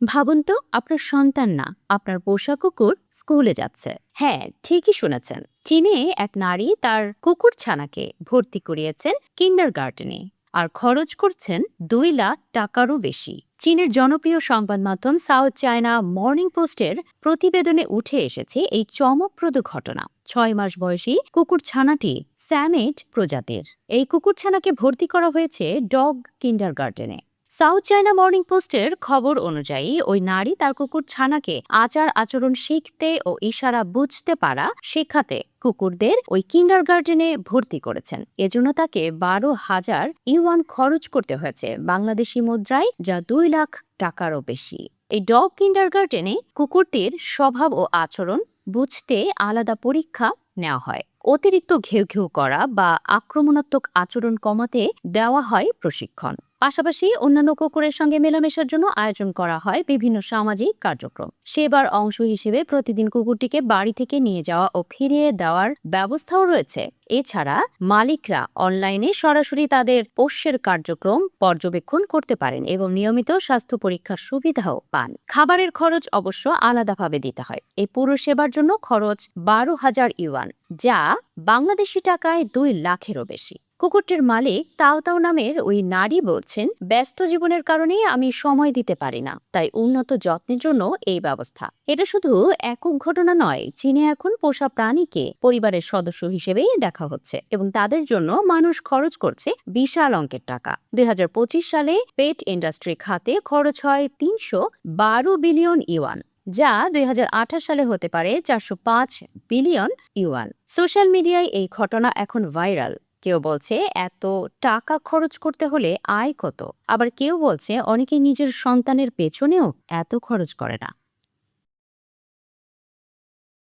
ভাবুন তো আপনার সন্তান না, আপনার পোষা কুকুর স্কুলে যাচ্ছে। হ্যাঁ, ঠিকই শুনেছেন। চীনে এক নারী তার কুকুর ছানাকে ভর্তি করিয়েছেন কিন্ডারগার্টেনে আর খরচ করছেন 2 লাখ টাকারও বেশি। চীনের জনপ্রিয় সংবাদ মাধ্যম সাউথ চায়না মর্নিং পোস্টের প্রতিবেদনে উঠে এসেছে এই চমকপ্রদ ঘটনা। 6 মাস বয়সী কুকুর ছানাটি স্যামেট প্রজাতির। এই কুকুর ছানাকে ভর্তি করা হয়েছে ডগ কিন্ডারগার্টেনে। সাউথ চায়না মর্নিং পোস্টের খবর অনুযায়ী ওই নারী তার কুকুর ছানাকে আচার আচরণ শিখতে ও ইশারা বুঝতে পারা শেখাতে কুকুরদের ওই কিন্ডারগার্টেনে ভর্তি করেছেন। এজন্য তাকে 12,000 ইউয়ান খরচ করতে হয়েছে, বাংলাদেশি মুদ্রায় যা 2 লাখ টাকারও বেশি। এই ডগ কিন্ডারগার্টেনে কুকুরটির স্বভাব ও আচরণ বুঝতে আলাদা পরীক্ষা নেওয়া হয়। অতিরিক্ত ঘেউ ঘেউ করা বা আক্রমণাত্মক আচরণ কমাতে দেওয়া হয় প্রশিক্ষণ। পাশাপাশি অন্যান্য কুকুরের সঙ্গে মেলামেশার জন্য আয়োজন করা হয় বিভিন্ন সামাজিক কার্যক্রম। সেবার অংশ হিসেবে প্রতিদিন কুকুরটিকে বাড়ি থেকে নিয়ে যাওয়া ও ফিরিয়ে দেওয়ার ব্যবস্থাও রয়েছে। এছাড়া মালিকরা অনলাইনে সরাসরি তাদের পোষ্যের কার্যক্রম পর্যবেক্ষণ করতে পারেন এবং নিয়মিত স্বাস্থ্য পরীক্ষার সুবিধাও পান। খাবারের খরচ অবশ্য আলাদাভাবে দিতে হয়। এই পুরো সেবার জন্য খরচ 12,000 ইউয়ান, যা বাংলাদেশি টাকায় 2 লাখেরও বেশি। কুকুরটির মালিক তাও তাও নামের ওই নারী বলছেন, ব্যস্ত জীবনের কারণে আমি সময় দিতে পারি না, তাই উন্নত যত্নের জন্য এই ব্যবস্থা। এটা শুধু একক ঘটনা নয়, চীনে এখন পোষা প্রাণীকে পরিবারের সদস্য হিসেবেই দেখা হচ্ছে এবং তাদের জন্য মানুষ খরচ করছে বিশাল অঙ্কের টাকা। 2025 সালে পেট ইন্ডাস্ট্রি খাতে খরচ হয় 312 বিলিয়ন ইউয়ান, যা 2028 সালে হতে পারে 405 বিলিয়ন ইউয়ান। সোশ্যাল মিডিয়ায় এই ঘটনা এখন ভাইরাল। কেউ বলছে এত টাকা খরচ করতে হলে আয় কত, আবার কেউ বলছে অনেকে নিজের সন্তানের পেছনেও এত খরচ করে না।